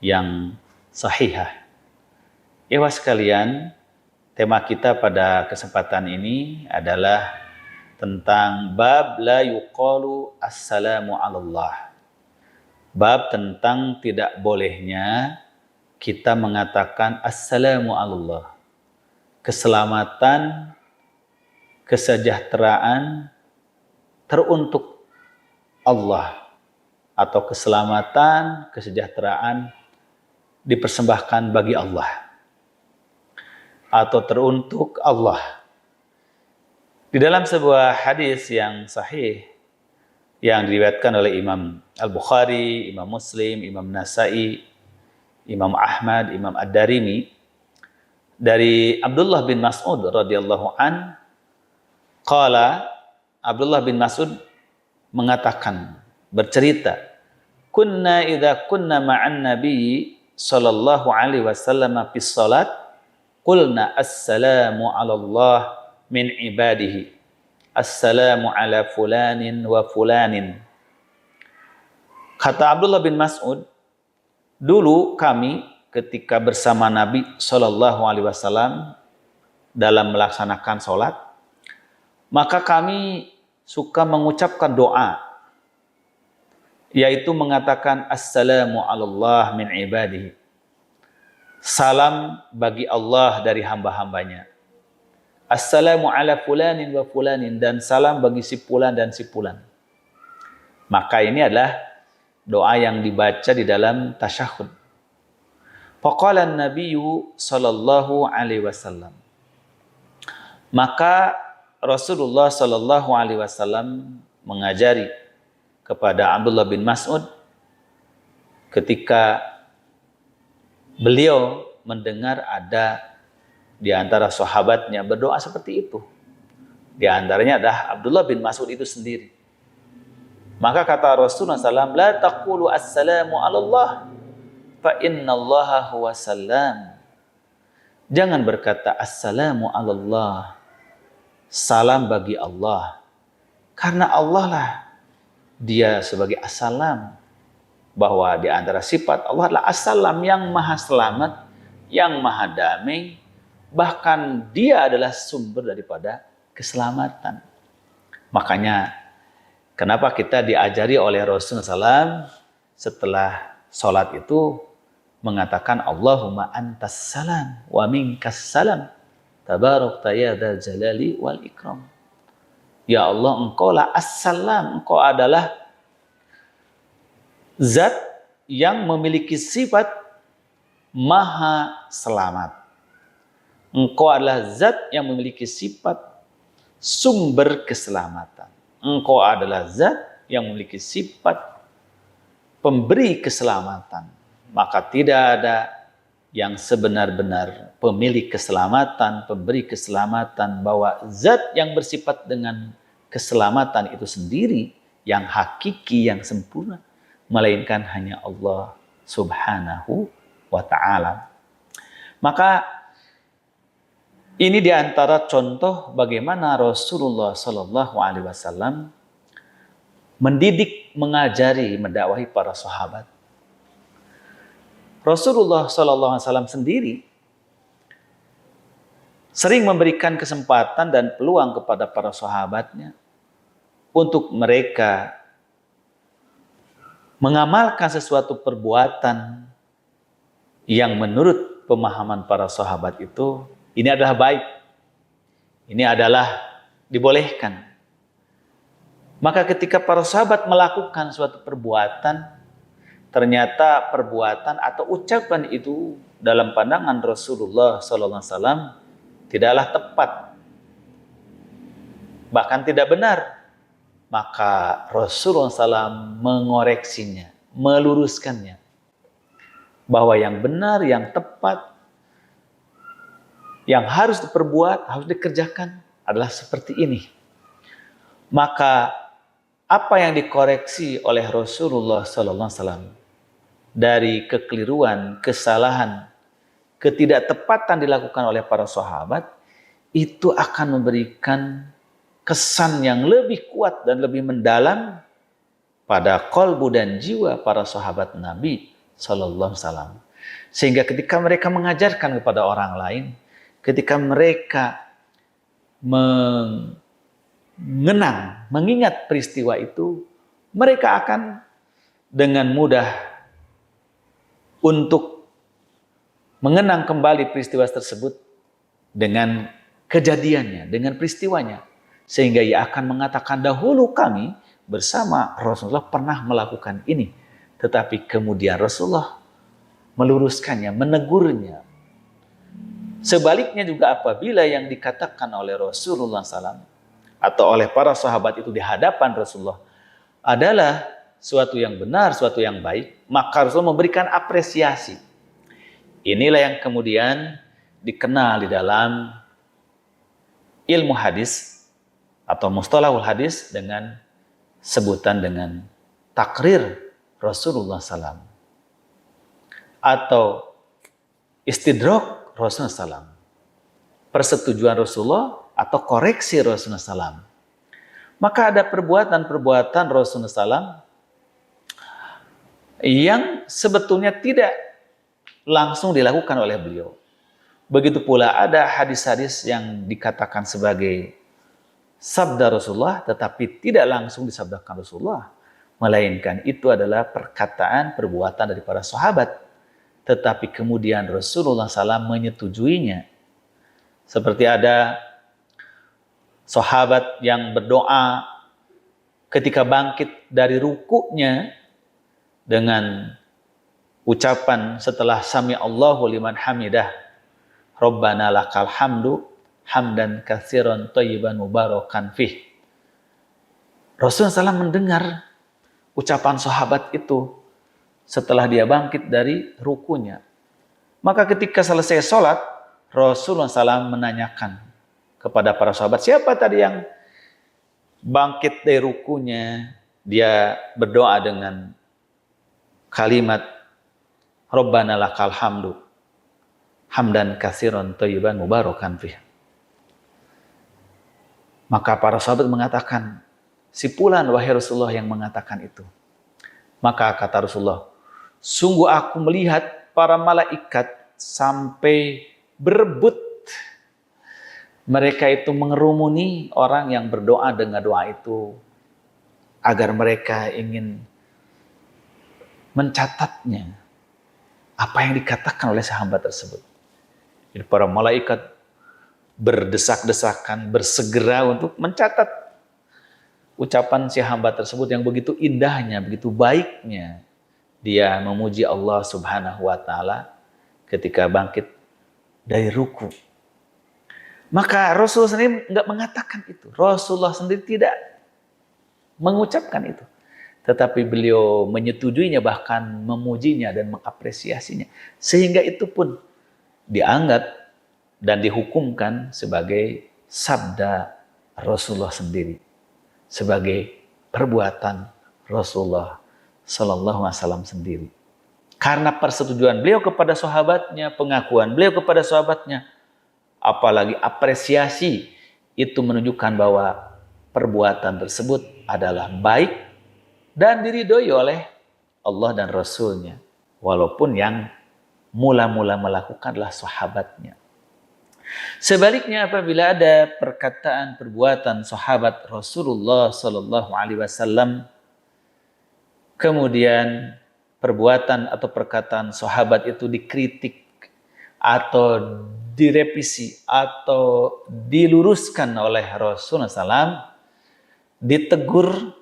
yang sahihah. Ikhwas sekalian, tema kita pada kesempatan ini adalah tentang bab la yuqalu assalamu alallah. Bab tentang tidak bolehnya kita mengatakan assalamu alallah. Keselamatan, kesejahteraan teruntuk Allah, atau keselamatan, kesejahteraan dipersembahkan bagi Allah, atau teruntuk Allah. Di dalam sebuah hadis yang sahih yang diriwayatkan oleh Imam Al-Bukhari, Imam Muslim, Imam Nasai, Imam Ahmad, Imam Ad-Darimi, dari Abdullah bin Mas'ud radhiyallahu an, qala, Abdullah bin Mas'ud mengatakan, bercerita, kunna idza kunna ma'an nabi sallallahu alaihi wasallam fi shalat qulna assalamu 'ala Allah min ibadihi, assalamu 'ala fulanin wa fulanin. Kata Abdullah bin Mas'ud, dulu kami ketika bersama Nabi sallallahu alaihi wasallam dalam melaksanakan salat, maka kami suka mengucapkan doa, yaitu mengatakan assalamu 'ala Allah min ibadihi, salam bagi Allah dari hamba-hambanya, assalamu 'ala fulanin wa fulanin, dan salam bagi si fulan dan si fulan. Maka ini adalah doa yang dibaca di dalam tasyahud. Faqala an-nabiyyu sallallahu alaihi wasallam, maka Rasulullah sallallahu alaihi wasallam mengajari kepada Abdullah bin Mas'ud ketika beliau mendengar ada di antara sahabatnya berdoa seperti itu. Di antaranya adalah Abdullah bin Mas'ud itu sendiri. Maka kata Rasulullah SAW, la taqulu assalamu ala Allah fa innallaha huwa salam. Jangan berkata assalamu ala Allah, salam bagi Allah, karena Allah lah dia sebagai assalam, bahwa di antara sifat Allah adalah assalam, yang maha selamat, yang maha damai, bahkan dia adalah sumber daripada keselamatan. Makanya kenapa kita diajari oleh Rasulullah SAW setelah sholat itu mengatakan Allahumma antas salam wa minkas salam tabarakta ya dzal jalali wal ikram. Ya Allah, engkau lah as-salam, engkau adalah zat yang memiliki sifat maha selamat. Engkau adalah zat yang memiliki sifat sumber keselamatan. Engkau adalah zat yang memiliki sifat pemberi keselamatan. Maka tidak ada yang sebenar-benar pemilik keselamatan, pemberi keselamatan, bahwa zat yang bersifat dengan keselamatan itu sendiri, yang hakiki, yang sempurna, melainkan hanya Allah subhanahu wa ta'ala. Maka ini diantara contoh bagaimana Rasulullah sallallahu alaihi wasallam mendidik, mengajari, mendakwahi para sahabat. Rasulullah sallallahu alaihi wasallam sendiri sering memberikan kesempatan dan peluang kepada para sahabatnya untuk mereka mengamalkan sesuatu perbuatan yang menurut pemahaman para sahabat itu ini adalah baik, ini adalah dibolehkan. Maka ketika para sahabat melakukan suatu perbuatan, ternyata perbuatan atau ucapan itu dalam pandangan Rasulullah SAW tidaklah tepat, bahkan tidak benar. Maka Rasulullah SAW mengoreksinya, meluruskannya, bahwa yang benar, yang tepat, yang harus diperbuat, harus dikerjakan adalah seperti ini. Maka apa yang dikoreksi oleh Rasulullah SAW dari kekeliruan, kesalahan, ketidaktepatan dilakukan oleh para sahabat, itu akan memberikan kesan yang lebih kuat dan lebih mendalam pada qalbu dan jiwa para sahabat Nabi Sallallahu Alaihi Wasallam. Sehingga ketika mereka mengajarkan kepada orang lain, ketika mereka mengenang, mengingat peristiwa itu, mereka akan dengan mudah untuk mengenang kembali peristiwa tersebut dengan kejadiannya, dengan peristiwanya. Sehingga ia akan mengatakan, dahulu kami bersama Rasulullah pernah melakukan ini. Tetapi kemudian Rasulullah meluruskannya, menegurnya. Sebaliknya juga apabila yang dikatakan oleh Rasulullah SAW atau oleh para sahabat itu di hadapan Rasulullah adalah suatu yang benar, suatu yang baik, maka Rasulullah memberikan apresiasi. Inilah yang kemudian dikenal di dalam ilmu hadis atau mustalahul hadis dengan sebutan dengan takrir Rasulullah SAW atau istidrak Rasulullah SAW, persetujuan Rasulullah atau koreksi Rasulullah SAW. Maka ada perbuatan-perbuatan Rasulullah SAW yang sebetulnya tidak langsung dilakukan oleh beliau. Begitu pula ada hadis-hadis yang dikatakan sebagai sabda Rasulullah tetapi tidak langsung disabdakan Rasulullah, melainkan itu adalah perkataan, perbuatan dari para sahabat. Tetapi kemudian Rasulullah SAW menyetujuinya. Seperti ada sahabat yang berdoa ketika bangkit dari rukuknya dengan ucapan setelah sami Allahu liman hamidah, Rabbana lakal hamdu hamdan katsiran thayyiban mubarakan fih. Rasulullah SAW mendengar ucapan sahabat itu setelah dia bangkit dari rukunya. Maka ketika selesai sholat, Rasulullah SAW menanyakan kepada para sahabat, siapa tadi yang bangkit dari rukunya, dia berdoa dengan kalimat Rabbana lakal hamdu hamdan katsiran thayyiban mubarakan fih. Maka para sahabat mengatakan, si fulan wahai Rasulullah yang mengatakan itu. Maka kata Rasulullah, sungguh aku melihat para malaikat sampai berebut. Mereka itu mengerumuni orang yang berdoa dengan doa itu agar mereka ingin mencatatnya apa yang dikatakan oleh sahabat tersebut. Jadi para malaikat berdesak-desakan, bersegera untuk mencatat ucapan si hamba tersebut yang begitu indahnya, begitu baiknya dia memuji Allah Subhanahu wa taala ketika bangkit dari ruku. Maka Rasulullah sendiri enggak mengatakan itu. Rasulullah sendiri tidak mengucapkan itu. Tetapi beliau menyetujuinya, bahkan memujinya dan mengapresiasinya. Sehingga itu pun dianggap dan dihukumkan sebagai sabda Rasulullah sendiri, sebagai perbuatan Rasulullah Sallallahu Alaihi Wasallam sendiri. Karena persetujuan beliau kepada sahabatnya, pengakuan beliau kepada sahabatnya, apalagi apresiasi, itu menunjukkan bahwa perbuatan tersebut adalah baik dan diridhoi oleh Allah dan Rasulnya, walaupun yang mula-mula melakukan adalah sahabatnya. Sebaliknya apabila ada perkataan perbuatan sahabat Rasulullah Sallallahu Alaihi Wasallam, kemudian perbuatan atau perkataan sahabat itu dikritik atau direvisi atau diluruskan oleh Rasulullah SAW, ditegur,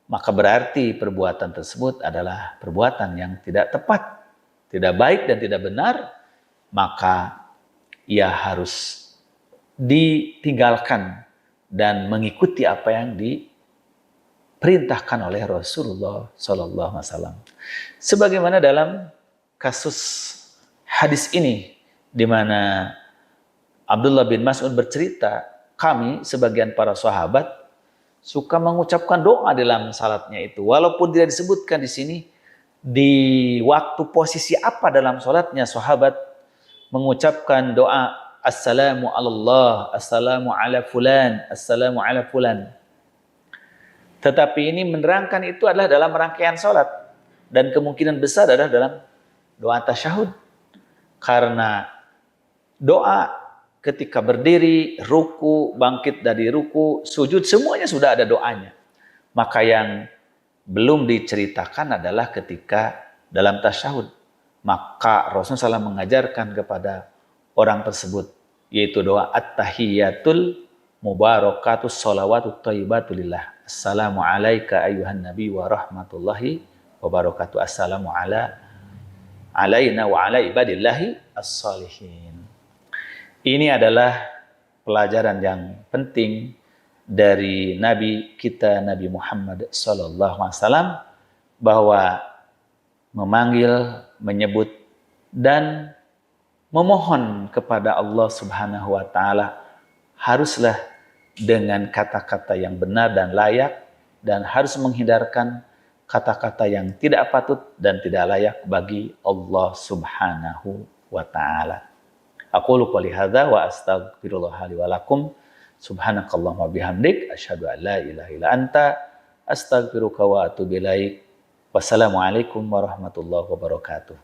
maka berarti perbuatan tersebut adalah perbuatan yang tidak tepat, tidak baik dan tidak benar, maka ia harus ditinggalkan dan mengikuti apa yang diperintahkan oleh Rasulullah Sallallahu Alaihi Wasallam. Sebagaimana dalam kasus hadis ini, di mana Abdullah bin Mas'ud bercerita, kami sebagian para sahabat suka mengucapkan doa dalam salatnya itu, walaupun tidak disebutkan di sini di waktu posisi apa dalam salatnya sahabat mengucapkan doa assalamu alallah, assalamu ala fulan, assalamu ala fulan. Tetapi ini menerangkan itu adalah dalam rangkaian salat. dan kemungkinan besar adalah dalam doa tasyahud. Karena doa ketika berdiri, ruku, bangkit dari ruku, sujud, semuanya sudah ada doanya. Maka yang belum diceritakan adalah ketika dalam tasyahud. Maka Rasulullah SAW mengajarkan kepada orang tersebut, yaitu doa at-tahiyyatul mubarakatus sholawatut thayyibatulillah. Assalamu alayka ayyuhan nabi wa rahmatullahi wa barakatuh. Assalamu alaina wa ala ibadillahi as-salihin. Ini adalah pelajaran yang penting dari Nabi kita, Nabi Muhammad SAW, bahwa memanggil, menyebut, dan memohon kepada Allah Subhanahu wa Ta'ala haruslah dengan kata-kata yang benar dan layak, dan harus menghindarkan kata-kata yang tidak patut dan tidak layak bagi Allah Subhanahu wa Ta'ala. Aqulu qouli hadza wa astaghfirullah li wa lakum. Subhanakallahumma bihamdik asyhadu an la ilaha illa anta astaghfiruka wa atubu ilaik. Wassalamualaikum warahmatullahi wabarakatuh.